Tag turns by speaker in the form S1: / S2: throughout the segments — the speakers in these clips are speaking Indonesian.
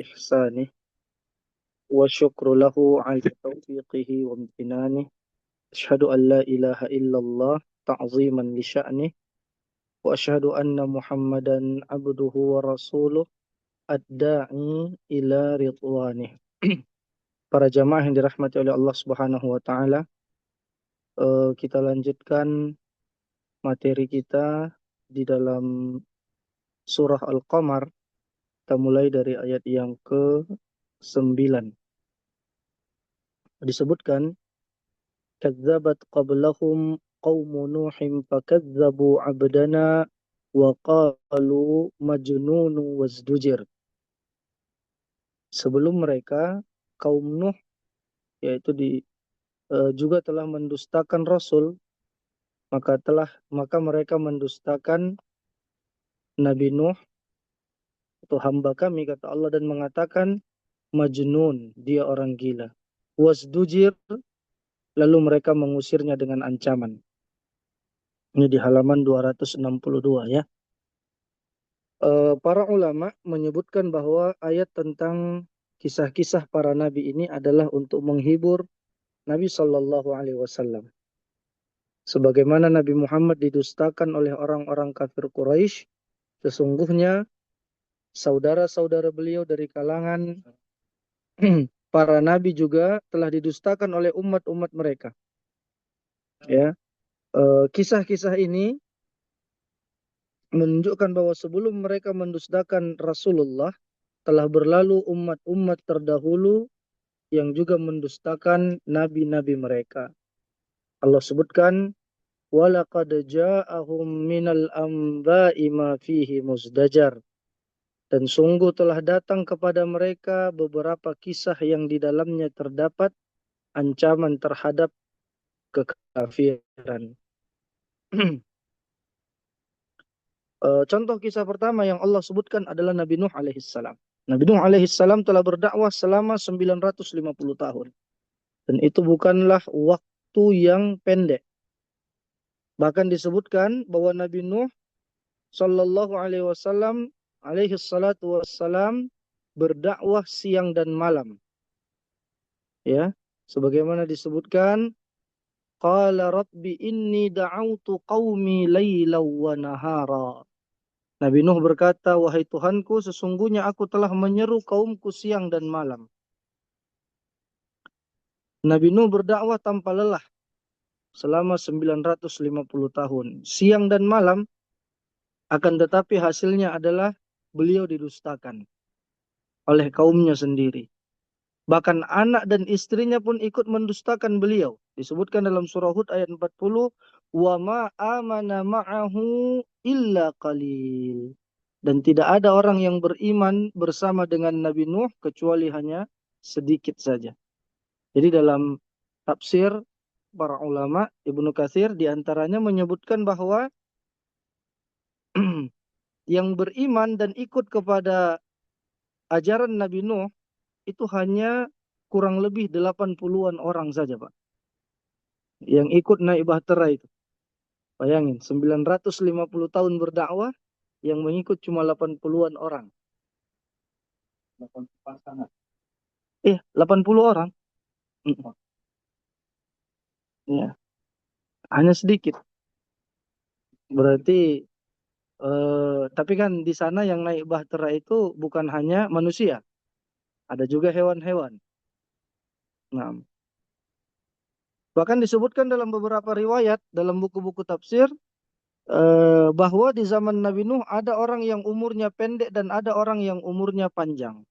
S1: إحسانه والشكر له على توفيقه وامتنانه. أشهد أن لا إله إلا الله تعظيما لشأنه، وأشهد أن محمدا عبده ورسوله الداعي إلى رضوانه. Para jamaah yang dirahmati oleh Allah Subhanahu wa taala, kita lanjutkan materi kita di dalam surah Al-Qamar. Kita mulai dari ayat yang ke-9. Disebutkan, kadzabat qablahum qaumu nuhim fakadzabu abdana wa qalu majnun wazdujir. Sebelum mereka, kaum Nuh yaitu juga telah mendustakan Rasul, maka mereka mendustakan Nabi Nuh atau hamba kami, kata Allah, dan mengatakan majnun, dia orang gila. Wasdujir, lalu mereka mengusirnya dengan ancaman. Ini di halaman 262 ya. Para ulama menyebutkan bahwa ayat tentang kisah-kisah para nabi ini adalah untuk menghibur Nabi Shallallahu Alaihi Wasallam. Sebagaimana Nabi Muhammad didustakan oleh orang-orang kafir Quraisy, sesungguhnya saudara-saudara beliau dari kalangan para nabi juga telah didustakan oleh umat-umat mereka. Ya, kisah-kisah ini menunjukkan bahwa sebelum mereka mendustakan Rasulullah, telah berlalu umat-umat terdahulu yang juga mendustakan nabi-nabi mereka. Allah sebutkan, walaqad ja'ahum minal anba'i ma fihi muzdajar. Dan sungguh telah datang kepada mereka beberapa kisah yang di dalamnya terdapat ancaman terhadap kekafiran. Contoh kisah pertama yang Allah sebutkan adalah Nabi Nuh alaihissalam. Nabi Nuh alaihissalam telah berdakwah selama 950 tahun. Dan itu bukanlah waktu yang pendek. Bahkan disebutkan bahwa Nabi Nuh sallallahu alaihi wasallam alaihi salatu wassalam berdakwah siang dan malam. Ya, sebagaimana disebutkan, qala rabbi inni da'autu qaumi laylaw wa nahara. Nabi Nuh berkata, wahai Tuhanku, sesungguhnya aku telah menyeru kaumku siang dan malam. Nabi Nuh berdakwah tanpa lelah selama 950 tahun, siang dan malam, akan tetapi hasilnya adalah beliau didustakan oleh kaumnya sendiri. Bahkan anak dan istrinya pun ikut mendustakan beliau. Disebutkan dalam surah Hud ayat 40, wa ma amana ma'ahu illa qalil. Dan tidak ada orang yang beriman bersama dengan Nabi Nuh kecuali hanya sedikit saja. Jadi dalam tafsir para ulama, Ibnu Katsir diantaranya menyebutkan bahwa yang beriman dan ikut kepada ajaran Nabi Nuh itu hanya kurang lebih 80-an orang saja, Pak. Yang ikut naik bahtera itu. Bayangin, 950 tahun berdakwah, yang mengikut cuma 80-an orang. 80 orang. Ya, hanya sedikit. Berarti, tapi kan di sana yang naik bahtera itu bukan hanya manusia. Ada juga hewan-hewan. Nah, bahkan disebutkan dalam beberapa riwayat, dalam buku-buku tafsir, bahwa di zaman Nabi Nuh ada orang yang umurnya pendek dan ada orang yang umurnya panjang.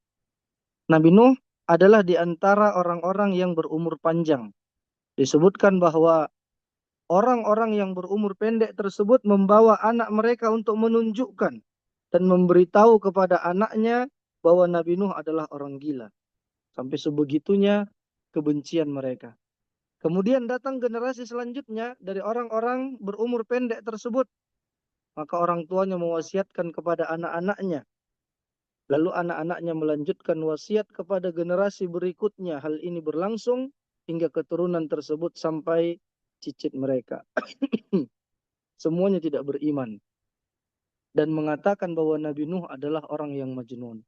S1: Nabi Nuh adalah di antara orang-orang yang berumur panjang. Disebutkan bahwa orang-orang yang berumur pendek tersebut membawa anak mereka untuk menunjukkan dan memberitahu kepada anaknya bahwa Nabi Nuh adalah orang gila. Sampai sebegitunya kebencian mereka. Kemudian datang generasi selanjutnya dari orang-orang berumur pendek tersebut. Maka orang tuanya mewasiatkan kepada anak-anaknya. Lalu anak-anaknya melanjutkan wasiat kepada generasi berikutnya. Hal ini berlangsung hingga keturunan tersebut sampai cicit mereka. Semuanya tidak beriman. Dan mengatakan bahwa Nabi Nuh adalah orang yang majnun.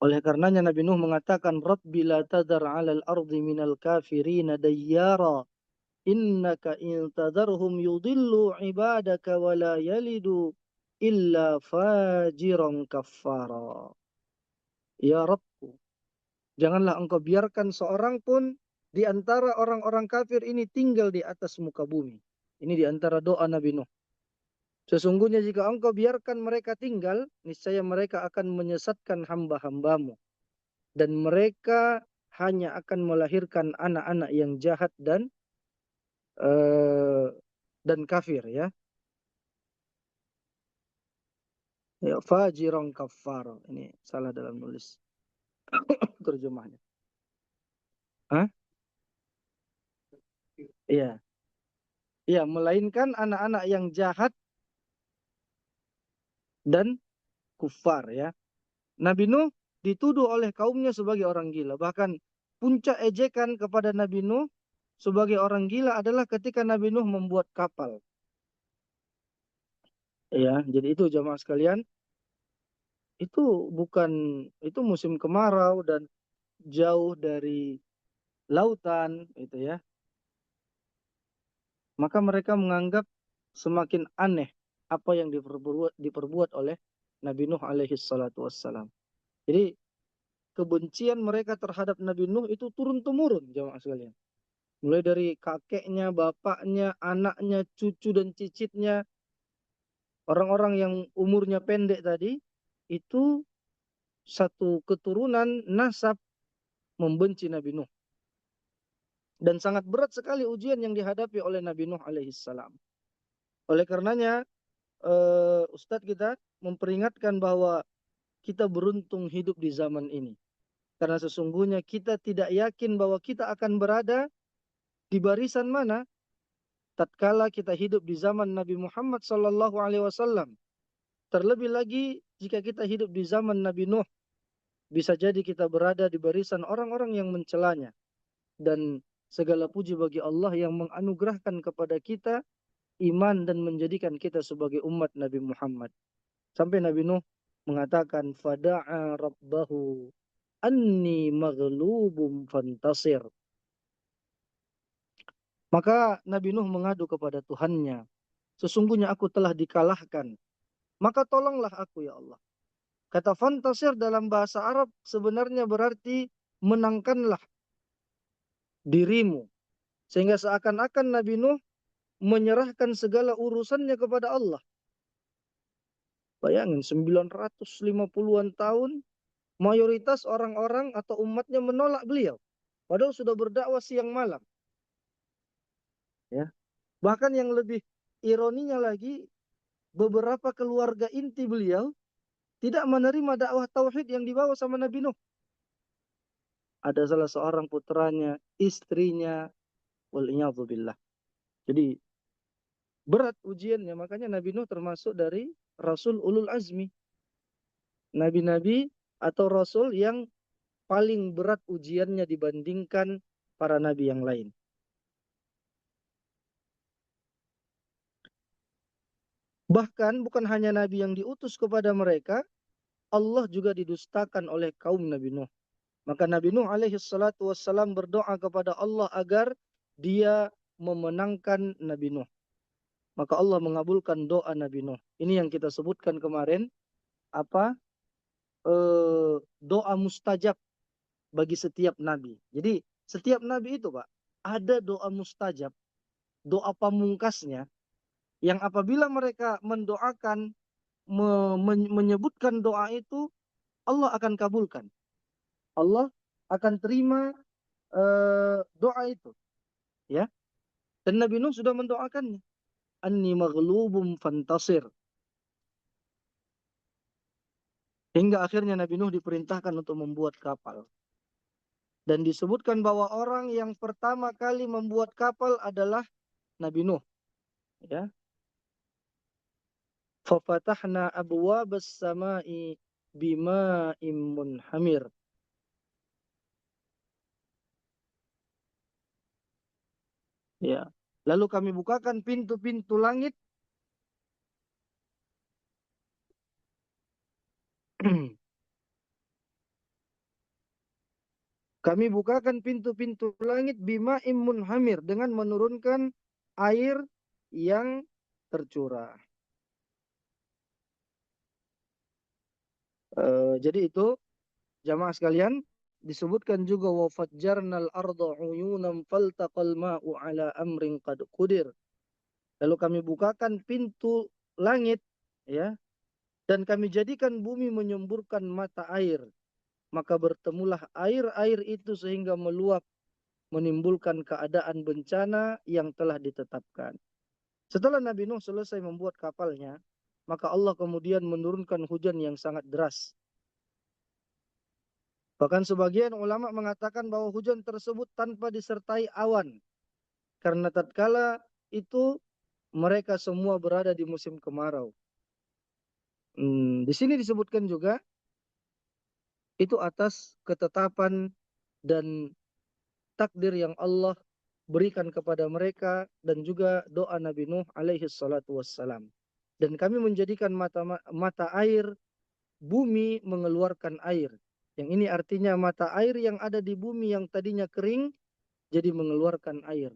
S1: Oleh karenanya Nabi Nuh mengatakan, Rabbi la tadar 'alal ardi minal kafirina dayyara innaka in tadarhum yudillu ibadaka wa la yalidu illa fajiran kaffara. Ya Rabbku, janganlah engkau biarkan seorang pun di antara orang-orang kafir ini tinggal di atas muka bumi. Ini di antara doa Nabi Nuh. Sesungguhnya jika engkau biarkan mereka tinggal, niscaya mereka akan menyesatkan hamba-hambamu. Dan mereka hanya akan melahirkan anak-anak yang jahat eh, dan kafir ya. Ya, fajiran kafar. Ini salah dalam nulis terjemahnya. Hah? Iya. Iya, melainkan anak-anak yang jahat dan kufar ya. Nabi Nuh dituduh oleh kaumnya sebagai orang gila. Bahkan puncak ejekan kepada Nabi Nuh sebagai orang gila adalah ketika Nabi Nuh membuat kapal. Ya, jadi itu jamaah sekalian, itu bukan itu musim kemarau dan jauh dari lautan itu ya. Maka mereka menganggap semakin aneh apa yang diperbuat oleh Nabi Nuh alaihi salatu wassalam. Jadi kebencian mereka terhadap Nabi Nuh itu turun-temurun jamaah sekalian. Mulai dari kakeknya, bapaknya, anaknya, cucu dan cicitnya, orang-orang yang umurnya pendek tadi, itu satu keturunan nasab membenci Nabi Nuh. Dan sangat berat sekali ujian yang dihadapi oleh Nabi Nuh alaihissalam. Oleh karenanya, Ustadz kita memperingatkan bahwa kita beruntung hidup di zaman ini. Karena sesungguhnya kita tidak yakin bahwa kita akan berada di barisan mana tatkala kita hidup di zaman Nabi Muhammad sallallahu alaihi wasallam. Terlebih lagi jika kita hidup di zaman Nabi Nuh, bisa jadi kita berada di barisan orang-orang yang mencelanya. Dan segala puji bagi Allah yang menganugerahkan kepada kita iman dan menjadikan kita sebagai umat Nabi Muhammad. Sampai Nabi Nuh mengatakan, Fada'a Rabbahu anni maghlubum fantasir. Maka Nabi Nuh mengadu kepada Tuhannya, sesungguhnya aku telah dikalahkan, maka tolonglah aku ya Allah. Kata fantasir dalam bahasa Arab sebenarnya berarti menangkanlah dirimu. Sehingga seakan-akan Nabi Nuh menyerahkan segala urusannya kepada Allah. Bayangin 950-an tahun mayoritas orang-orang atau umatnya menolak beliau. Padahal sudah berdakwah siang malam. Ya. Bahkan yang lebih ironinya lagi, beberapa keluarga inti beliau tidak menerima dakwah tauhid yang dibawa sama Nabi Nuh. Ada salah seorang putranya, istrinya, wal'iyadzubillah. Jadi berat ujiannya, makanya Nabi Nuh termasuk dari Rasul Ulul Azmi. Nabi-nabi atau Rasul yang paling berat ujiannya dibandingkan para nabi yang lain. Bahkan bukan hanya nabi yang diutus kepada mereka, Allah juga didustakan oleh kaum Nabi Nuh. Maka Nabi Nuh alaihi salatu wassalam berdoa kepada Allah agar dia memenangkan Nabi Nuh. Maka Allah mengabulkan doa Nabi Nuh. Ini yang kita sebutkan kemarin, apa doa mustajab bagi setiap nabi. Jadi setiap nabi itu Pak, ada doa mustajab, doa pamungkasnya, yang apabila mereka mendoakan, menyebutkan doa itu, Allah akan kabulkan. Allah akan terima doa itu. Ya. Dan Nabi Nuh sudah mendoakannya. Anni maghlubum fantasir. Hingga akhirnya Nabi Nuh diperintahkan untuk membuat kapal. Dan disebutkan bahwa orang yang pertama kali membuat kapal adalah Nabi Nuh. Ya. Fafatahna abwabas samai bima'im munhamir. Ya. Lalu kami bukakan pintu-pintu langit Kami bukakan pintu-pintu langit bima'im munhamir dengan menurunkan air yang tercurah. Jadi itu jamaah sekalian disebutkan juga wa fajjarnal arda uyunan faltaqal ma'u ala amrin qad qudir. Lalu kami bukakan pintu langit ya dan kami jadikan bumi menyemburkan mata air. Maka bertemulah air-air itu sehingga meluap menimbulkan keadaan bencana yang telah ditetapkan. Setelah Nabi Nuh selesai membuat kapalnya, maka Allah kemudian menurunkan hujan yang sangat deras. Bahkan sebagian ulama mengatakan bahwa hujan tersebut tanpa disertai awan. Karena tatkala itu mereka semua berada di musim kemarau. Di sini disebutkan juga itu atas ketetapan dan takdir yang Allah berikan kepada mereka dan juga doa Nabi Nuh alaihi salatu wassalam. Dan kami menjadikan mata air bumi mengeluarkan air. Yang ini artinya mata air yang ada di bumi yang tadinya kering jadi mengeluarkan air.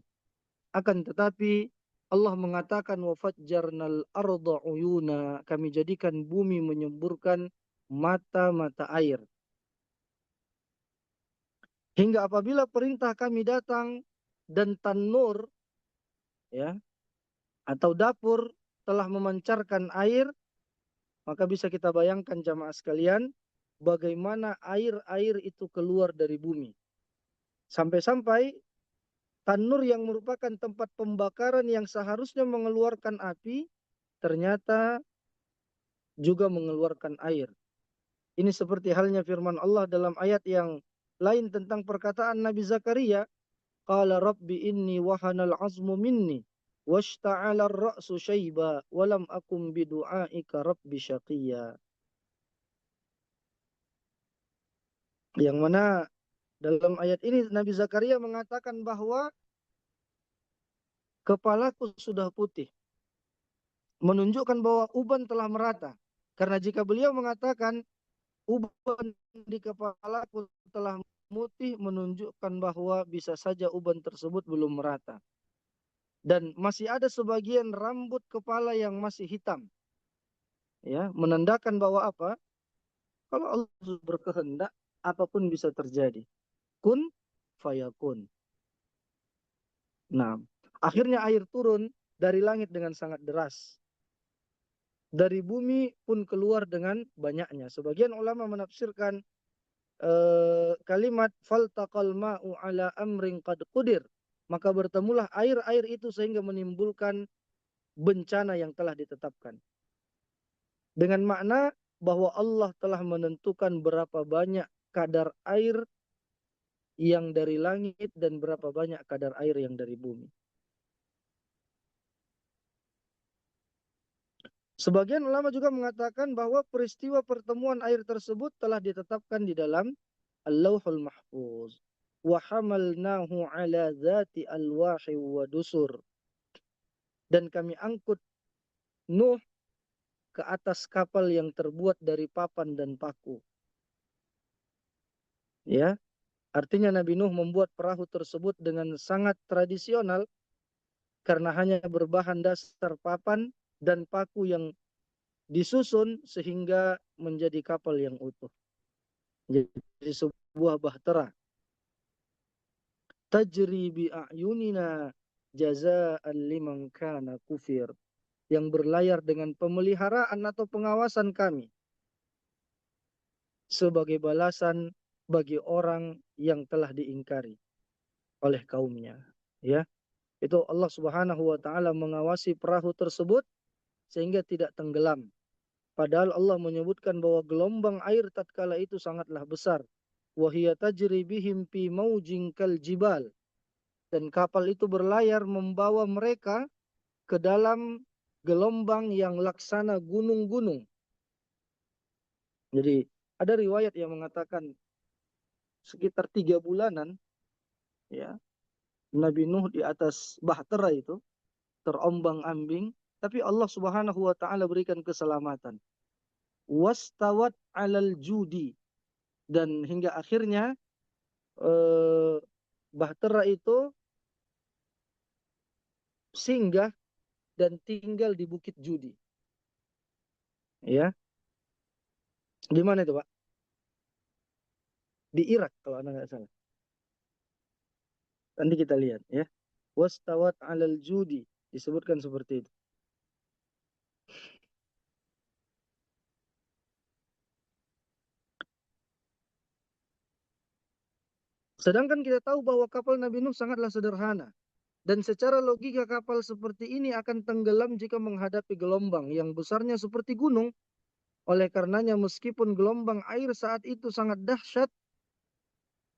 S1: Akan tetapi Allah mengatakan wa fajjarnal arda uyuna, kami jadikan bumi menyemburkan mata-mata air. Hingga apabila perintah kami datang dan tanur ya atau dapur telah memancarkan air, maka bisa kita bayangkan jamaah sekalian bagaimana air-air itu keluar dari bumi. Sampai-sampai tanur yang merupakan tempat pembakaran yang seharusnya mengeluarkan api ternyata juga mengeluarkan air. Ini seperti halnya firman Allah dalam ayat yang lain tentang perkataan Nabi Zakaria, qala rabbi inni wahanal azmu minni washta'ala ar-ra'su syaiba walam akum bidu'aika rabbi syaqiyya. Yang mana dalam ayat ini Nabi Zakaria mengatakan bahwa kepalaku sudah putih, menunjukkan bahwa uban telah merata. Karena jika beliau mengatakan uban di kepalaku telah putih, menunjukkan bahwa bisa saja uban tersebut belum merata. Dan masih ada sebagian rambut kepala yang masih hitam. Ya, menandakan bahwa apa? Kalau Allah berkehendak, apapun bisa terjadi. Kun fayakun. Nah, akhirnya air turun dari langit dengan sangat deras. Dari bumi pun keluar dengan banyaknya. Sebagian ulama menafsirkan kalimat faltaqal ma'u ala amrin qad qudir. Maka bertemulah air-air itu sehingga menimbulkan bencana yang telah ditetapkan. Dengan makna bahwa Allah telah menentukan berapa banyak kadar air yang dari langit dan berapa banyak kadar air yang dari bumi. Sebagian ulama juga mengatakan bahwa peristiwa pertemuan air tersebut telah ditetapkan di dalam Al-Lauhul Mahfuz. Wa hamalnahu ala dzati alwahi wa dusur. Dan kami angkut Nuh ke atas kapal yang terbuat dari papan dan paku. Ya, artinya Nabi Nuh membuat perahu tersebut dengan sangat tradisional karena hanya berbahan dasar papan dan paku yang disusun sehingga menjadi kapal yang utuh. Jadi sebuah bahtera. Tajri bi a'yunina jaza'an liman kana kufir. Yang berlayar dengan pemeliharaan atau pengawasan kami. Sebagai balasan bagi orang yang telah diingkari oleh kaumnya. Ya, itu Allah Subhanahu wa taala mengawasi perahu tersebut sehingga tidak tenggelam. Padahal Allah menyebutkan bahwa gelombang air tatkala itu sangatlah besar. Wa hiya tajri bihim fi maujin kal jibal. Dan kapal itu berlayar membawa mereka ke dalam gelombang yang laksana gunung-gunung. Jadi ada riwayat yang mengatakan sekitar 3 bulanan ya Nabi Nuh di atas bahtera itu terombang-ambing, tapi Allah Subhanahu wa taala berikan keselamatan. Wastawat alal judi, dan hingga akhirnya eh, Bahtera itu singgah dan tinggal di Bukit Judi. Ya, di mana itu, Pak? Di Irak kalau Anda nggak salah. Nanti kita lihat ya. Wastawat 'alal judi, disebutkan seperti itu. Sedangkan kita tahu bahwa kapal Nabi Nuh sangatlah sederhana. Dan secara logika kapal seperti ini akan tenggelam jika menghadapi gelombang yang besarnya seperti gunung. Oleh karenanya meskipun gelombang air saat itu sangat dahsyat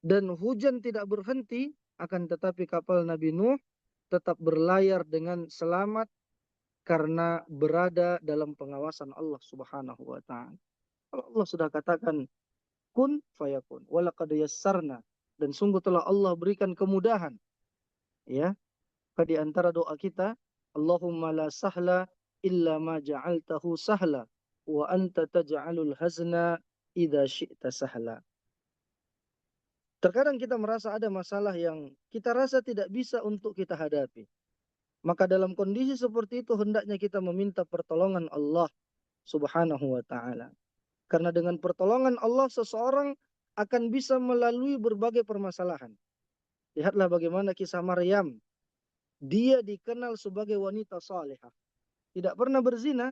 S1: dan hujan tidak berhenti, akan tetapi kapal Nabi Nuh tetap berlayar dengan selamat karena berada dalam pengawasan Allah Subhanahu wa taala. Kalau Allah sudah katakan kun fayakun, walaqad yassarna, dan sungguh telah Allah berikan kemudahan, ya. Di antara doa kita, Allahumma la sahla illa ma ja'altahu sahla wa anta taj'alul hazna idza syi'ta sahla. Terkadang kita merasa ada masalah yang kita rasa tidak bisa untuk kita hadapi. Maka dalam kondisi seperti itu hendaknya kita meminta pertolongan Allah Subhanahu wa taala. Karena dengan pertolongan Allah seseorang akan bisa melalui berbagai permasalahan. Lihatlah bagaimana kisah Maryam. Dia dikenal sebagai wanita salehah. Tidak pernah berzina,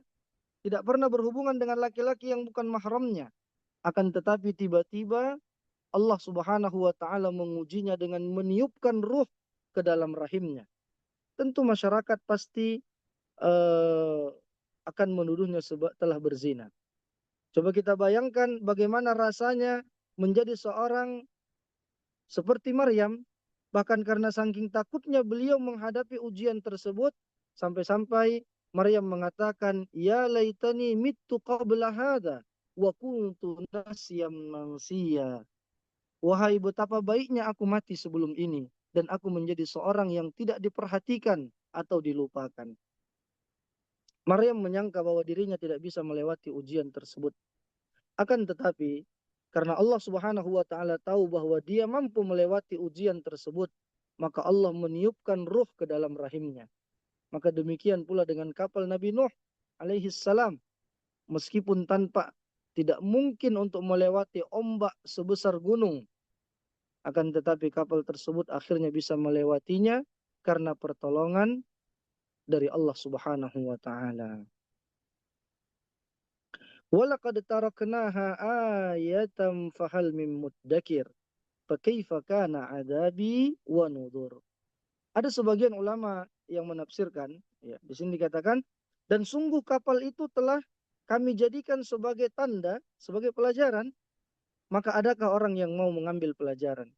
S1: tidak pernah berhubungan dengan laki-laki yang bukan mahramnya. Akan tetapi tiba-tiba Allah Subhanahu wa taala mengujinya dengan meniupkan ruh ke dalam rahimnya. Tentu masyarakat pasti akan menuduhnya telah berzina. Coba kita bayangkan bagaimana rasanya menjadi seorang seperti Maryam, bahkan karena saking takutnya beliau menghadapi ujian tersebut, sampai-sampai Maryam mengatakan, "Ya laitani mittu qabla hadha wa kuntu nasyam mansiya." Wahai betapa baiknya aku mati sebelum ini dan aku menjadi seorang yang tidak diperhatikan atau dilupakan. Maryam menyangka bahwa dirinya tidak bisa melewati ujian tersebut. Akan tetapi, karena Allah Subhanahu wa taala tahu bahwa dia mampu melewati ujian tersebut, maka Allah meniupkan ruh ke dalam rahimnya. Maka demikian pula dengan kapal Nabi Nuh alaihi salam. Meskipun tidak mungkin untuk melewati ombak sebesar gunung, akan tetapi kapal tersebut akhirnya bisa melewatinya karena pertolongan dari Allah Subhanahu wa taala. Walaqad taraknaha ayatan fahal min muddakir. Fakaifa kana adabi wa nudhur. Ada sebagian ulama yang menafsirkan, ya, di sini dikatakan, dan sungguh kapal itu telah kami jadikan sebagai tanda, sebagai pelajaran, maka adakah orang yang mau mengambil pelajaran?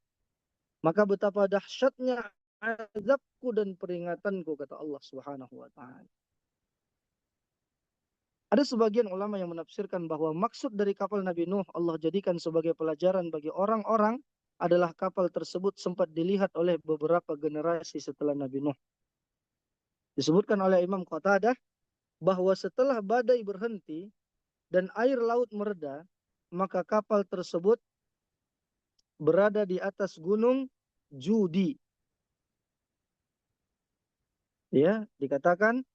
S1: Maka betapa dahsyatnya azabku dan peringatanku, kata Allah Subhanahu wa taala. Ada sebagian ulama yang menafsirkan bahwa maksud dari kapal Nabi Nuh Allah jadikan sebagai pelajaran bagi orang-orang adalah kapal tersebut sempat dilihat oleh beberapa generasi setelah Nabi Nuh. Disebutkan oleh Imam Qatadah bahwa setelah badai berhenti dan air laut mereda, maka kapal tersebut berada di atas gunung Judi. Ya, dikatakan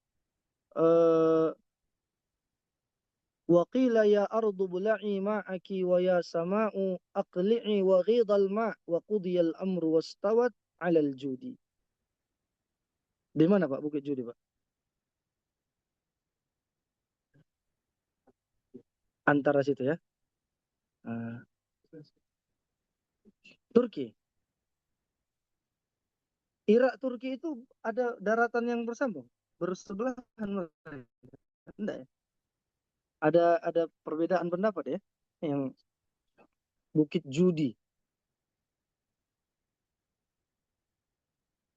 S1: وقيل يا أرض ابلعي ماءك ويا سماء أقلعي وغيض الماء وقضي الأمر واستوت على الجود. Di mana Pak Bukit Judi, Pak? Antara situ ya. Uh, Turki. Irak Turki itu ada daratan yang bersambung, bersebelahan mereka. Enggak ya? Ada perbedaan pendapat ya. Yang Bukit Judi,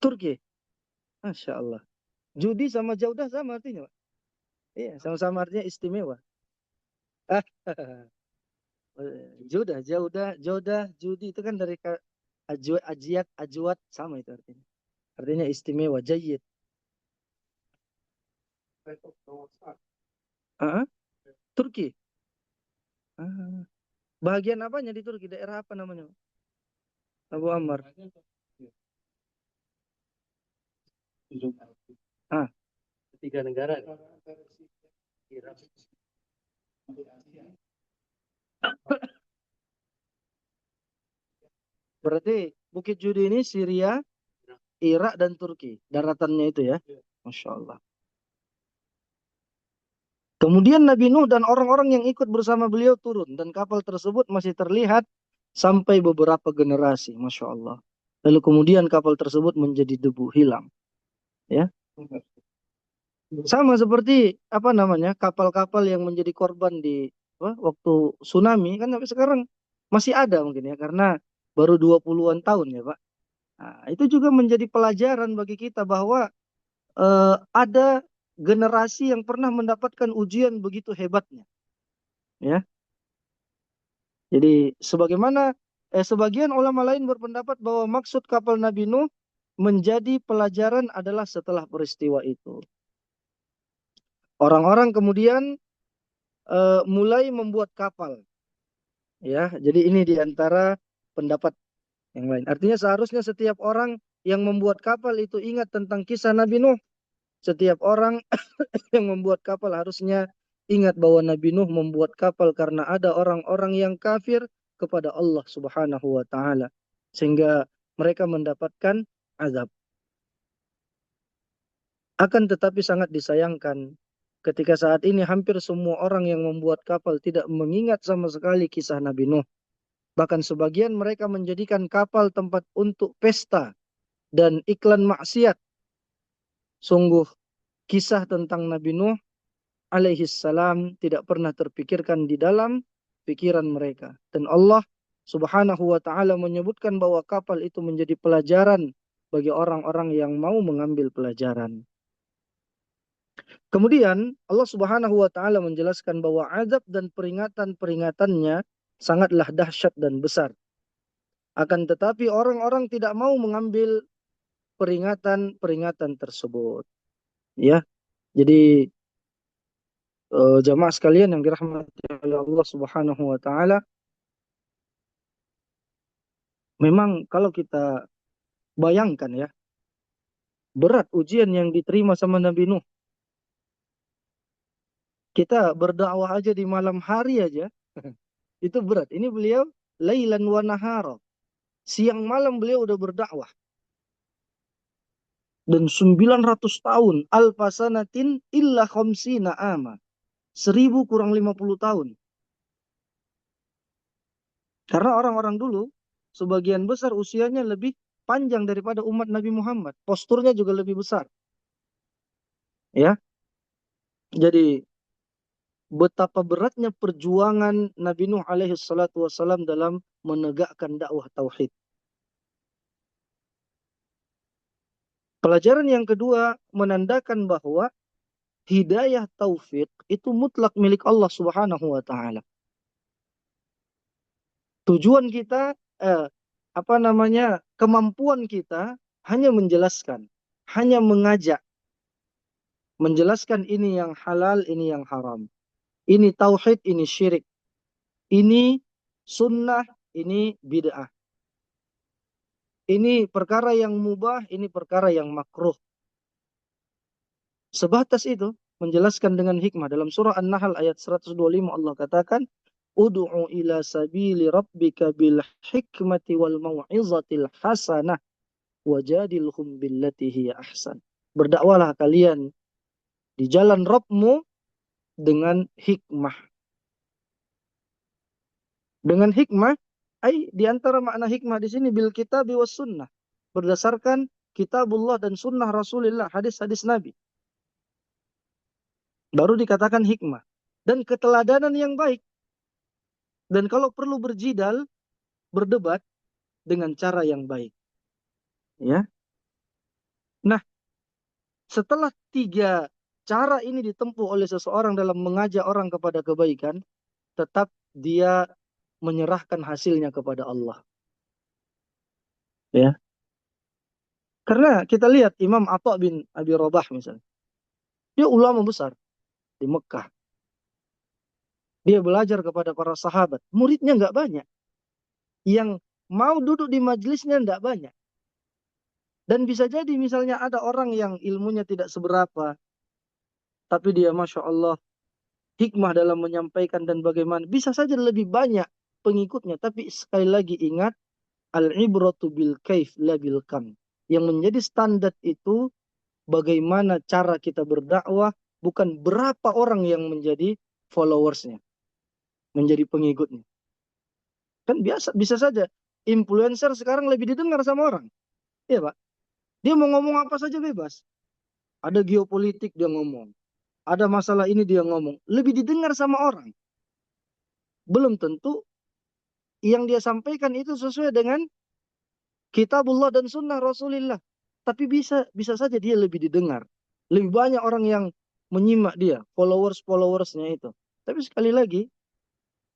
S1: Turki. Masya Allah. Judi sama Jaudah sama artinya, Pak. Iya, sama-sama artinya istimewa. Jodah, Jaudah, Jodah, Judi itu kan dari ajiat, ajwat, sama itu artinya. Artinya istimewa, jayyid. Ah, Turki. Ah, bagian apanya di Turki? Daerah apa namanya? Abu Ammar. Ah,
S2: Tiga negara.
S1: berarti Bukit Judi ini Syria, Irak dan Turki. Daratannya itu ya. Masya Allah. Kemudian Nabi Nuh dan orang-orang yang ikut bersama beliau turun. Dan kapal tersebut masih terlihat sampai beberapa generasi. Masya Allah. Lalu kemudian kapal tersebut menjadi debu, hilang. Ya, sama seperti apa namanya kapal-kapal yang menjadi korban di waktu tsunami kan sampai sekarang masih ada mungkin ya karena baru 20-an tahun ya Pak. Nah, itu juga menjadi pelajaran bagi kita bahwa ada generasi yang pernah mendapatkan ujian begitu hebatnya, ya. Jadi sebagian ulama lain berpendapat bahwa maksud kapal Nabi Nuh menjadi pelajaran adalah setelah peristiwa itu. Orang-orang kemudian mulai membuat kapal, ya. Jadi ini diantara pendapat yang lain. Artinya seharusnya setiap orang yang membuat kapal itu ingat tentang kisah Nabi Nuh. Setiap orang yang membuat kapal harusnya ingat bahwa Nabi Nuh membuat kapal karena ada orang-orang yang kafir kepada Allah Subhanahu wa taala sehingga mereka mendapatkan azab. Akan tetapi sangat disayangkan ketika saat ini hampir semua orang yang membuat kapal tidak mengingat sama sekali kisah Nabi Nuh. Bahkan sebagian mereka menjadikan kapal tempat untuk pesta dan iklan maksiat. Sungguh kisah tentang Nabi Nuh alaihi salam tidak pernah terpikirkan di dalam pikiran mereka. Dan Allah Subhanahu wa taala menyebutkan bahwa kapal itu menjadi pelajaran bagi orang-orang yang mau mengambil pelajaran. Kemudian Allah Subhanahu wa taala menjelaskan bahwa azab dan peringatan-peringatannya sangatlah dahsyat dan besar. Akan tetapi orang-orang tidak mau mengambil peringatan-peringatan tersebut. Ya, jadi jamaah sekalian yang dirahmati oleh Allah Subhanahu wa taala, memang kalau kita bayangkan ya, berat ujian yang diterima sama Nabi Nuh. Kita berdakwah aja di malam hari aja, itu berat. Ini beliau lailan wa nahara. Siang malam beliau udah berdakwah. Dan 900 tahun, alfasanatin illa khamsina ama. 1000 kurang 50 tahun. Karena orang-orang dulu, sebagian besar usianya lebih panjang daripada umat Nabi Muhammad. Posturnya juga lebih besar. Ya, jadi betapa beratnya perjuangan Nabi Nuh alaihi salatu wassalam dalam menegakkan dakwah tauhid. Pelajaran yang kedua menandakan bahwa hidayah taufik itu mutlak milik Allah Subhanahu wa taala. Tujuan kita kemampuan kita hanya menjelaskan, hanya mengajak, menjelaskan ini yang halal, ini yang haram. Ini tauhid, ini syirik. Ini sunnah, ini bid'ah. Ini perkara yang mubah, ini perkara yang makruh. Sebatas itu, menjelaskan dengan hikmah. Dalam surah An-Nahl ayat 125 Allah katakan, Udu'u ila sabili rabbika bil hikmati wal mau'izatil hasanah wajadilhum billati hiya ahsan. Berdakwalah kalian di jalan Rabbmu dengan hikmah. Dengan hikmah, di antara makna hikmah di sini bil kitabi was sunnah. Berdasarkan kitabullah dan sunnah Rasulullah, hadis-hadis Nabi. Baru dikatakan hikmah. Dan keteladanan yang baik. Dan kalau perlu berjidal, berdebat dengan cara yang baik. Ya. Nah, setelah 3 cara ini ditempuh oleh seseorang dalam mengajak orang kepada kebaikan, tetap dia menyerahkan hasilnya kepada Allah. Ya. Karena kita lihat Imam Atha bin Abi Rabah misalnya. Dia ulama besar di Mekah. Dia belajar kepada para sahabat. Muridnya nggak banyak. Yang mau duduk di majelisnya tidak banyak. Dan bisa jadi misalnya ada orang yang ilmunya tidak seberapa, tapi dia Masya Allah hikmah dalam menyampaikan dan bagaimana. Bisa saja lebih banyak pengikutnya. Tapi sekali lagi ingat, al-ibratu bil kaif la bil kam. Yang menjadi standar itu bagaimana cara kita berdakwah, bukan berapa orang yang menjadi followersnya, menjadi pengikutnya. Kan biasa, bisa saja influencer sekarang lebih didengar sama orang. Iya Pak. Dia mau ngomong apa saja bebas. Ada geopolitik dia ngomong. Ada masalah ini dia ngomong. Lebih didengar sama orang. Belum tentu yang dia sampaikan itu sesuai dengan kitabullah dan sunnah Rasulullah. Tapi bisa saja dia lebih didengar. Lebih banyak orang yang menyimak dia, followers-followersnya itu. Tapi sekali lagi,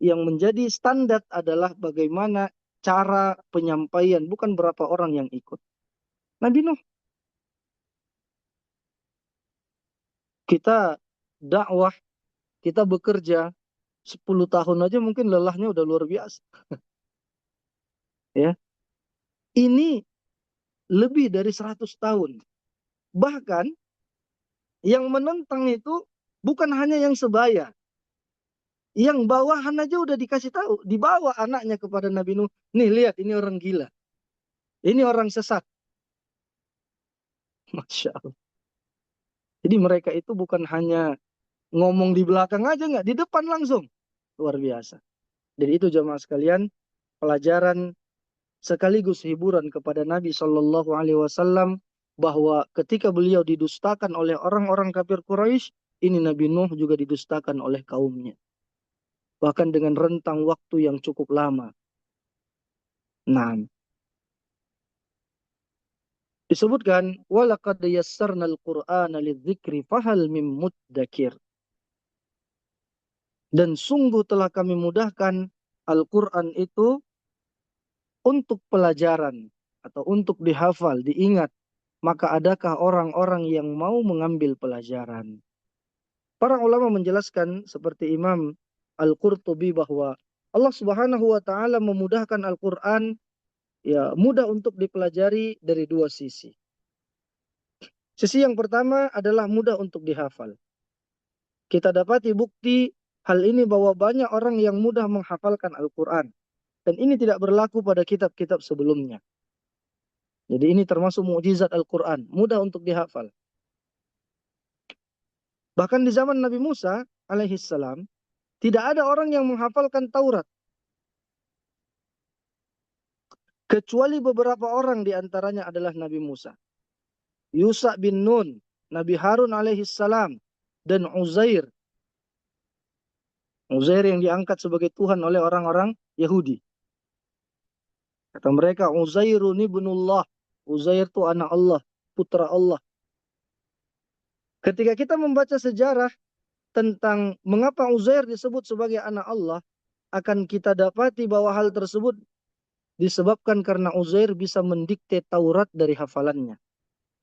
S1: yang menjadi standar adalah bagaimana cara penyampaian, bukan berapa orang yang ikut. Nabi Nuh, kita dakwah, kita bekerja 10 tahun aja mungkin lelahnya udah luar biasa. Ya, ini lebih dari 100 tahun. Bahkan yang menentang itu bukan hanya yang sebaya. Yang bawahan aja udah dikasih tahu. Dibawa anaknya kepada Nabi Nuh. Nih lihat, ini orang gila. Ini orang sesat. Masya Allah. Jadi mereka itu bukan hanya ngomong di belakang aja, nggak. Di depan langsung. Luar biasa. Jadi itu jemaah sekalian, pelajaran sekaligus hiburan kepada Nabi Shallallahu Alaihi Wasallam bahwa ketika beliau didustakan oleh orang-orang kafir Quraisy, ini Nabi Nuh juga didustakan oleh kaumnya. Bahkan dengan rentang waktu yang cukup lama. Nah, disebutkan walaqad yassarnal Qur'ana lidzikri fahal mim muddakir. Dan sungguh telah kami mudahkan Al-Qur'an itu untuk pelajaran atau untuk dihafal, diingat. Maka adakah orang-orang yang mau mengambil pelajaran? Para ulama menjelaskan seperti Imam Al-Qurtubi bahwa Allah Subhanahu wa taala memudahkan Al-Qur'an ya mudah untuk dipelajari dari dua sisi. Sisi yang pertama adalah mudah untuk dihafal. Kita dapati bukti hal ini bahwa banyak orang yang mudah menghafalkan Al-Quran. Dan ini tidak berlaku pada kitab-kitab sebelumnya. Jadi ini termasuk mukjizat Al-Quran. Mudah untuk dihafal. Bahkan di zaman Nabi Musa alaihissalam, tidak ada orang yang menghafalkan Taurat. Kecuali beberapa orang di antaranya adalah Nabi Musa. Yusha bin Nun, Nabi Harun alaihissalam, dan Uzair. Uzair yang diangkat sebagai Tuhan oleh orang-orang Yahudi. Kata mereka, Uzairun ibnullah. Uzair itu anak Allah, putra Allah. Ketika kita membaca sejarah tentang mengapa Uzair disebut sebagai anak Allah, akan kita dapati bahwa hal tersebut disebabkan karena Uzair bisa mendikte Taurat dari hafalannya.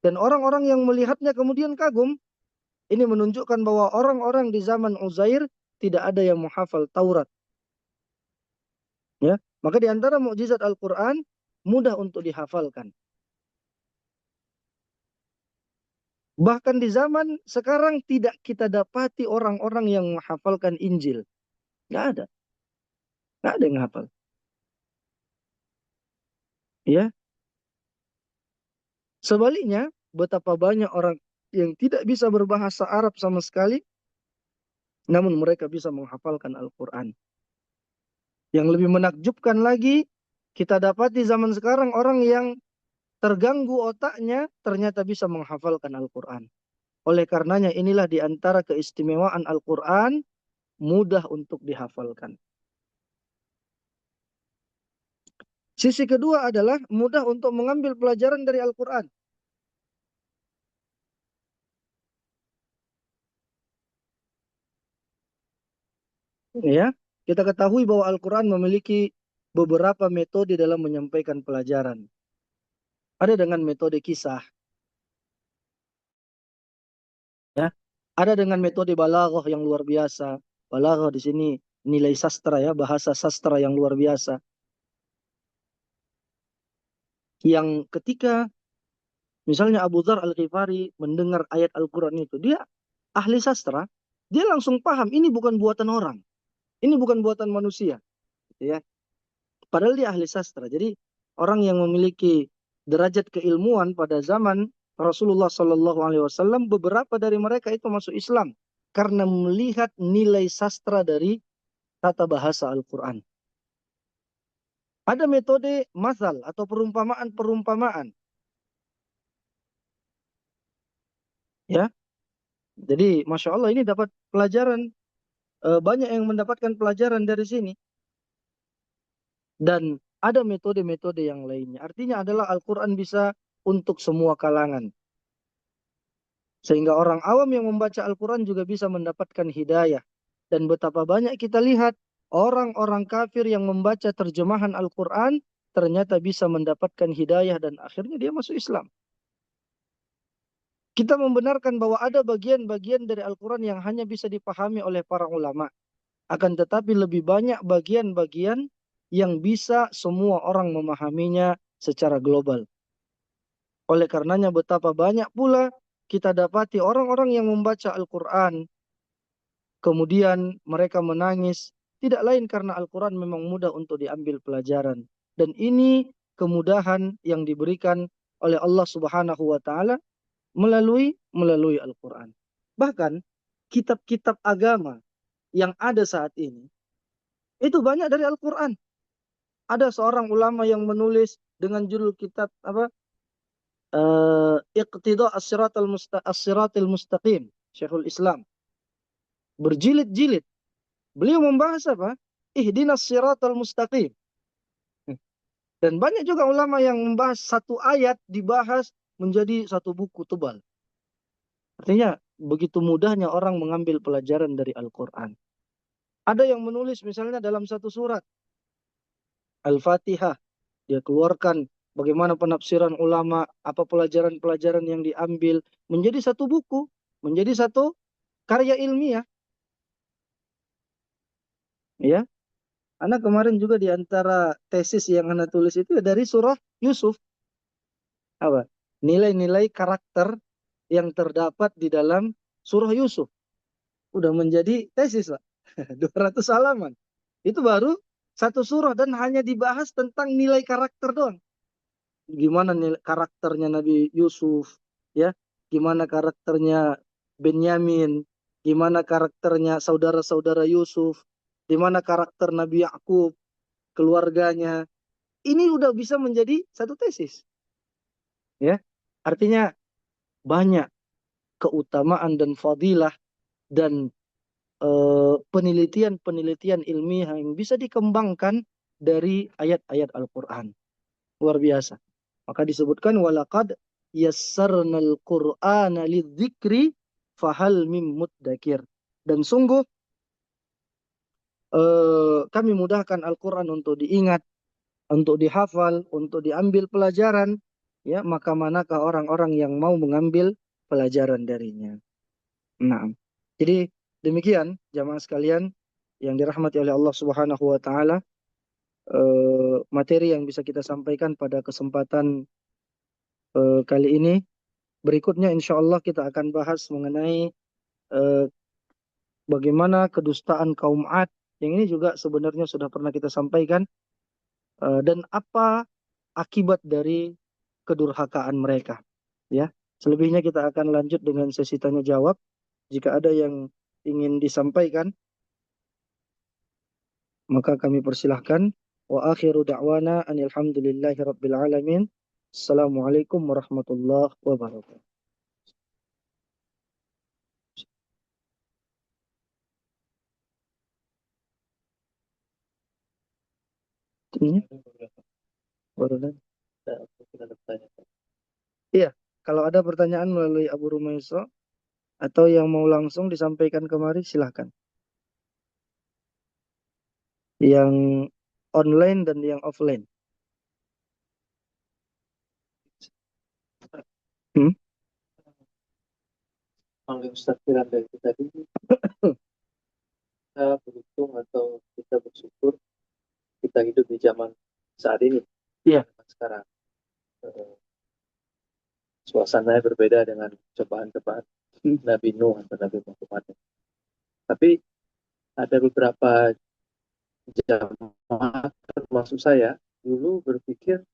S1: Dan orang-orang yang melihatnya kemudian kagum. Ini menunjukkan bahwa orang-orang di zaman Uzair tidak ada yang menghafal Taurat. Ya, maka di antara mukjizat Al-Quran mudah untuk dihafalkan. Bahkan di zaman sekarang tidak kita dapati orang-orang yang menghafalkan Injil. Nggak ada. Nggak ada yang hafal. Ya. Sebaliknya, betapa banyak orang yang tidak bisa berbahasa Arab sama sekali, namun mereka bisa menghafalkan Al-Quran. Yang lebih menakjubkan lagi, kita dapati zaman sekarang orang yang terganggu otaknya ternyata bisa menghafalkan Al-Quran. Oleh karenanya inilah di antara keistimewaan Al-Quran, mudah untuk dihafalkan. Sisi kedua adalah mudah untuk mengambil pelajaran dari Al-Quran. Ya, kita ketahui bahwa Al-Quran memiliki beberapa metode dalam menyampaikan pelajaran. Ada dengan metode kisah, ya. Ada dengan metode balaghah yang luar biasa. Balaghah di sini nilai sastra ya, bahasa sastra yang luar biasa. yang ketika misalnya Abu Dzar Al-Ghifari mendengar ayat Al-Quran itu, dia ahli sastra, dia langsung paham ini bukan buatan orang, ini bukan buatan manusia, gitu ya. Padahal dia ahli sastra. Jadi orang yang memiliki derajat keilmuan pada zaman Rasulullah Shallallahu Alaihi Wasallam, beberapa dari mereka itu masuk Islam karena melihat nilai sastra dari tata bahasa Al-Quran. Ada metode masal atau perumpamaan-perumpamaan, ya. Jadi, masya Allah ini dapat pelajaran, banyak yang mendapatkan pelajaran dari sini. Dan ada metode-metode yang lainnya. Artinya adalah Al-Quran bisa untuk semua kalangan. Sehingga orang awam yang membaca Al-Quran juga bisa mendapatkan hidayah. Dan betapa banyak kita lihat orang-orang kafir yang membaca terjemahan Al-Quran ternyata bisa mendapatkan hidayah dan akhirnya dia masuk Islam. Kita membenarkan bahwa ada bagian-bagian dari Al-Quran yang hanya bisa dipahami oleh para ulama. Akan tetapi lebih banyak bagian-bagian yang bisa semua orang memahaminya secara global. Oleh karenanya betapa banyak pula kita dapati orang-orang yang membaca Al-Quran, kemudian mereka menangis, tidak lain karena Al-Quran memang mudah untuk diambil pelajaran. Dan ini kemudahan yang diberikan oleh Allah Subhanahu wa taala melalui Al-Quran. Bahkan kitab-kitab agama yang ada saat ini itu banyak dari Al-Quran. Ada seorang ulama yang menulis dengan judul kitab apa? Iqtida as-siratal mustaqim, Syekhul Islam. Berjilid-jilid. Beliau membahas apa? Ihdinas siratal mustaqim. Dan banyak juga ulama yang membahas satu ayat dibahas menjadi satu buku tebal. Artinya begitu mudahnya orang mengambil pelajaran dari Al-Quran. Ada yang menulis misalnya dalam satu surat Al-Fatihah, dia keluarkan bagaimana penafsiran ulama, apa pelajaran-pelajaran yang diambil, menjadi satu buku, menjadi satu karya ilmiah. Ya, anak kemarin juga di antara tesis yang anak tulis itu dari surah Yusuf. Apa? Nilai-nilai karakter yang terdapat di dalam surah Yusuf. Udah menjadi tesis, Pak. 200 halaman. Itu baru satu surah dan hanya dibahas tentang nilai karakter doang. Gimana nilai karakternya Nabi Yusuf, ya, gimana karakternya Benyamin, gimana karakternya saudara-saudara Yusuf, gimana karakter Nabi Yakub, keluarganya. Ini udah bisa menjadi satu tesis, ya. Artinya banyak keutamaan dan fadilah dan penelitian-penelitian ilmiah yang bisa dikembangkan dari ayat-ayat Al-Quran. Luar biasa. Maka disebutkan walaqad yassarnal Qur'ana lidzikri fahal mim muddakir. Dan sungguh kami mudahkan Al-Quran untuk diingat, untuk dihafal, untuk diambil pelajaran. Ya, maka manakah orang-orang yang mau mengambil pelajaran darinya. Nah, jadi demikian jamaah sekalian yang dirahmati oleh Allah Subhanahu wa taala, materi yang bisa kita sampaikan pada kesempatan kali ini. Berikutnya insya Allah kita akan bahas mengenai eh, bagaimana kedustaan kaum Ad, yang ini juga sebenarnya sudah pernah kita sampaikan, dan apa akibat dari kedurhakaan mereka. Ya, selebihnya kita akan lanjut dengan sesi tanya jawab. Jika ada yang ingin disampaikan, maka kami persilahkan. Wa akhiru da'wana anil hamdulillahi rabbil alamin. Assalamualaikum warahmatullahi wabarakatuh. Ini baru iya, kalau ada pertanyaan melalui Abu Rumaiso atau yang mau langsung disampaikan kemari, silahkan. Yang online dan yang offline. Hmm? Panggil Ustaz Firanda itu tadi, kita beruntung atau kita bersyukur kita hidup di zaman saat ini. Iya. Sekarang.
S2: eh, suasananya berbeda dengan cobaan-cobaan Nabi Nuh atau Nabi Muhammad. Tapi ada beberapa jamaah termasuk saya dulu berpikir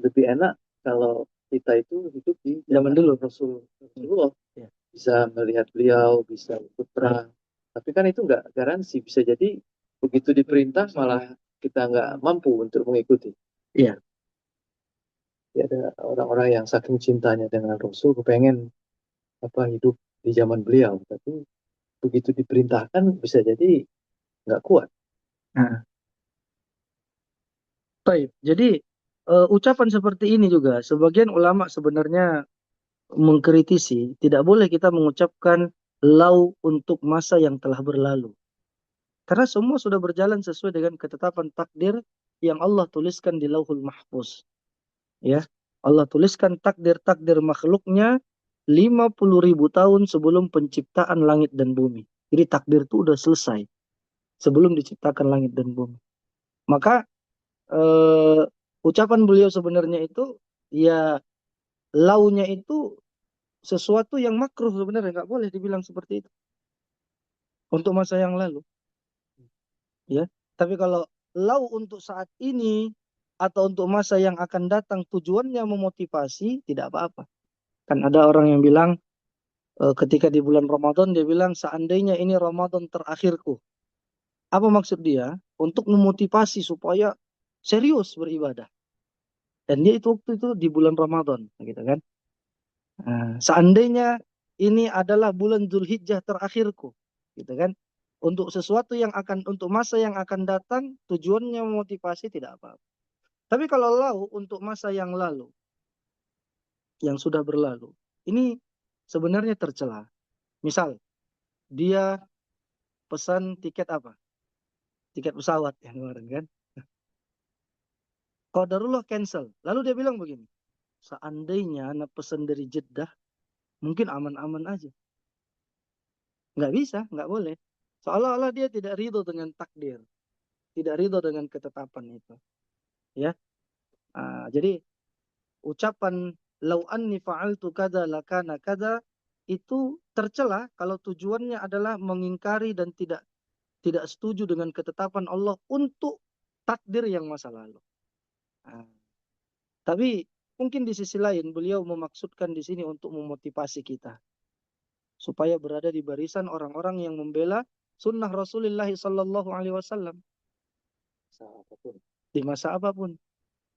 S2: lebih enak kalau kita itu hidup di
S1: Zaman
S2: zaman
S1: dulu.
S2: Rasulullah,
S1: Ya.
S2: bisa melihat beliau, bisa ikut perang. Tapi kan itu nggak garansi, bisa jadi begitu diperintah malah kita nggak mampu untuk mengikuti.
S1: Iya.
S2: Ya, ada orang-orang yang saking cintanya dengan Rasul, kepengen apa hidup di zaman beliau, tapi begitu diperintahkan bisa jadi nggak kuat.
S1: Nah, baik. Jadi ucapan seperti ini juga sebagian ulama sebenarnya mengkritisi tidak boleh kita mengucapkan lau untuk masa yang telah berlalu. Karena semua sudah berjalan sesuai dengan ketetapan takdir yang Allah tuliskan di Lauhul Mahfuz. Ya, Allah tuliskan takdir-takdir makhluknya 50.000 tahun sebelum penciptaan langit dan bumi. Jadi takdir itu udah selesai sebelum diciptakan langit dan bumi. Maka eh, ucapan beliau sebenarnya itu ya launya itu sesuatu yang makruh sebenarnya nggak boleh dibilang seperti itu untuk masa yang lalu. Ya, tapi kalau lau untuk saat ini atau untuk masa yang akan datang tujuannya memotivasi tidak apa-apa. Kan ada orang yang bilang ketika di bulan Ramadan dia bilang seandainya ini Ramadan terakhirku. Apa maksud dia? Untuk memotivasi supaya serius beribadah. Dan dia itu waktu itu di bulan Ramadan, gitu kan? Nah, seandainya ini adalah bulan Dzulhijjah terakhirku, gitu kan? Untuk sesuatu yang akan, untuk masa yang akan datang, tujuannya memotivasi tidak apa-apa. Tapi kalau lau untuk masa yang lalu, yang sudah berlalu, ini sebenarnya tercela. Misal, dia pesan tiket apa? Tiket pesawat yang kemarin kan? Qadarullah cancel. Lalu dia bilang begini, seandainya anak pesan dari Jeddah, mungkin aman-aman aja. Nggak bisa, nggak boleh. Seolah-olah dia tidak ridho dengan takdir, tidak ridho dengan ketetapan itu. Ya, jadi ucapan lau anni fa'altu kada lakana kada itu tercela kalau tujuannya adalah mengingkari dan tidak setuju dengan ketetapan Allah untuk takdir yang masa lalu. Nah, tapi mungkin di sisi lain beliau memaksudkan di sini untuk memotivasi kita supaya berada di barisan orang-orang yang membela sunnah Rasulullah Sallallahu Alaihi Wasallam di masa apapun.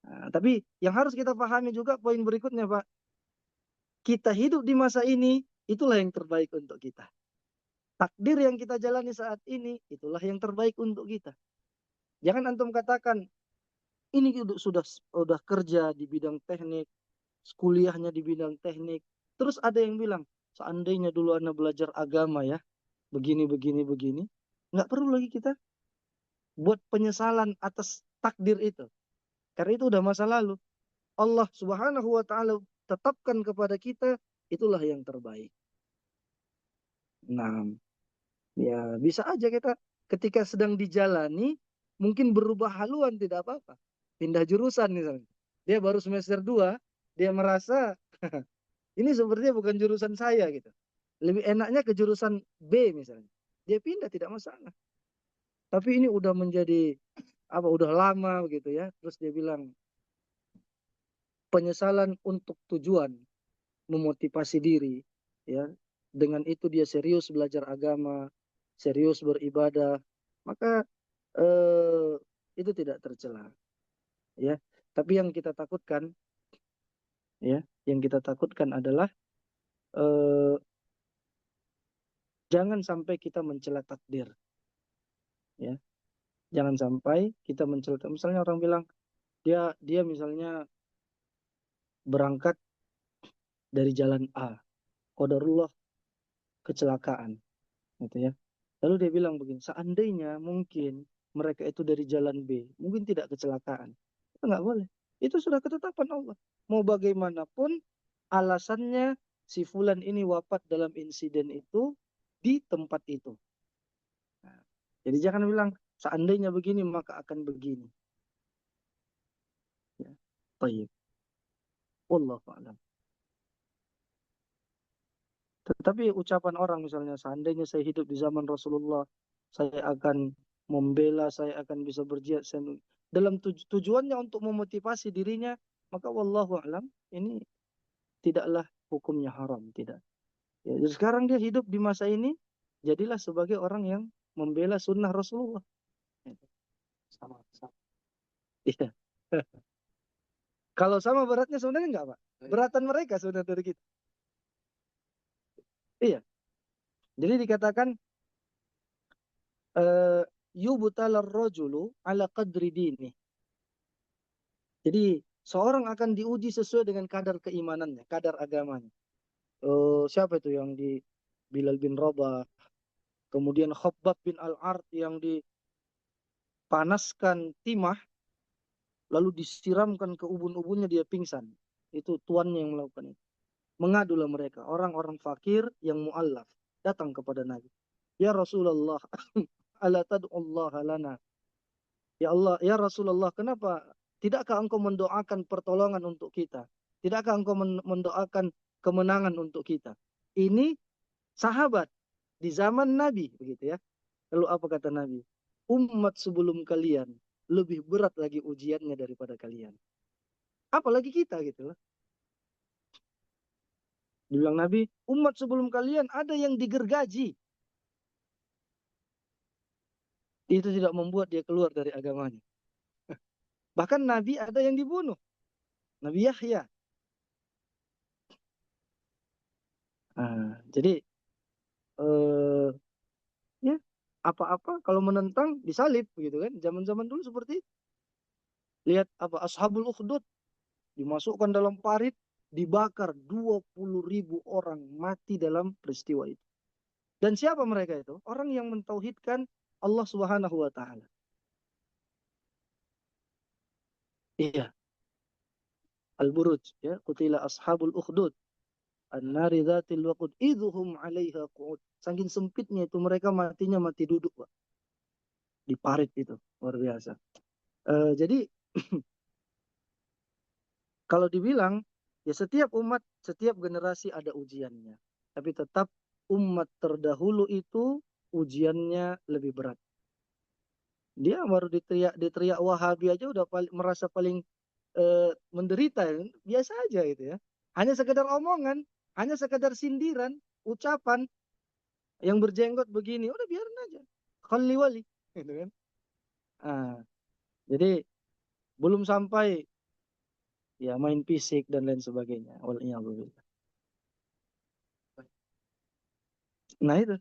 S1: Nah, tapi yang harus kita pahami juga poin berikutnya, Pak, kita hidup di masa ini itulah yang terbaik untuk kita. Takdir yang kita jalani saat ini itulah yang terbaik untuk kita. Jangan antum katakan ini sudah kerja di bidang teknik, kuliahnya di bidang teknik. Terus ada yang bilang, seandainya dulu Anda belajar agama ya, begini, begini, begini. Nggak perlu lagi kita buat penyesalan atas takdir itu. Karena itu udah masa lalu. Allah Subhanahu wa taala tetapkan kepada kita itulah yang terbaik. Nah, ya bisa aja kita ketika sedang dijalani mungkin berubah haluan tidak apa-apa. Pindah jurusan misalnya. Dia baru semester 2, dia merasa ini sepertinya bukan jurusan saya gitu. Lebih enaknya ke jurusan B misalnya. Dia pindah tidak masalah. Tapi ini udah menjadi apa udah lama gitu ya. Terus dia bilang penyesalan untuk tujuan memotivasi diri ya. Dengan itu dia serius belajar agama, serius beribadah, maka eh, itu tidak tercela ya. Tapi yang kita takutkan ya, yang kita takutkan adalah eh, jangan sampai kita mencela takdir ya. Jangan sampai kita mencela. Misalnya orang bilang dia dia misalnya berangkat dari jalan A, qadarullah kecelakaan gitu ya. Lalu dia bilang begini, seandainya mungkin mereka itu dari jalan B, mungkin tidak kecelakaan. Itu nggak boleh. Itu sudah ketetapan Allah. Mau bagaimanapun alasannya si fulan ini wafat dalam insiden itu di tempat itu. Nah, jadi jangan bilang seandainya begini maka akan begini. Ya. Tayyib. Wallahu a'lam. Tetapi ucapan orang misalnya, seandainya saya hidup di zaman Rasulullah, saya akan membela, saya akan bisa berjihad. Dalam tujuannya untuk memotivasi dirinya, maka wallahu a'lam, ini tidaklah hukumnya haram, tidak. Ya, jadi sekarang dia hidup di masa ini, jadilah sebagai orang yang membela sunnah Rasulullah.
S2: Sama, sama.
S1: Iya. Kalau sama beratnya sebenarnya enggak, Pak. Beratan mereka sebenarnya dari kita. Iya. Jadi dikatakan yubtalar rajulu ala qadri dini. Jadi seorang akan diuji sesuai dengan kadar keimanannya, kadar agamanya. Siapa itu yang di Bilal bin Rabah, kemudian Khabbab bin Al-Ard yang dipanaskan timah, lalu disiramkan ke ubun-ubunnya, dia pingsan. Itu tuannya yang melakukan itu. Mengadulah mereka, orang-orang fakir yang mu'allaf, datang kepada Nabi. Ya Rasulullah, ala tad'ullaha lana. Ya Allah, ya Rasulullah, kenapa tidakkah engkau mendoakan pertolongan untuk kita? Tidakkah engkau mendoakan kemenangan untuk kita? Ini sahabat di zaman Nabi, begitu ya. Lalu apa kata Nabi? Umat sebelum kalian lebih berat lagi ujiannya daripada kalian. Apalagi kita gitu loh. Dibilang Nabi, umat sebelum kalian ada yang digergaji. Itu tidak membuat dia keluar dari agamanya. Bahkan Nabi ada yang dibunuh. Nabi Yahya. Jadi eh, ya apa-apa kalau menentang disalib begitu kan. Zaman-zaman dulu seperti itu. Lihat apa Ashabul Ukhdud dimasukkan dalam parit, dibakar 20.000 orang mati dalam peristiwa itu. Dan siapa mereka itu? Orang yang mentauhidkan Allah Subhanahu wa taala. Iya, Al-Buruj ya, qutila ashabul ukhdud an-nari dzatil waqud idhum 'alaiha qu'ud. Saking sempitnya itu mereka matinya mati duduk, Pak. Di parit itu, luar biasa. Jadi kalau dibilang ya setiap umat, setiap generasi ada ujiannya. Tapi tetap umat terdahulu itu ujiannya lebih berat. Dia baru diteriak Wahabi aja udah merasa paling menderita, biasa aja gitu ya. Hanya sekedar omongan, hanya sekedar sindiran, ucapan yang berjenggot begini, udah biarin aja. Khalli wali, gitu kan. Ah, jadi belum sampai ya main fisik dan lain sebagainya. Waliyahulillah. Nah itu.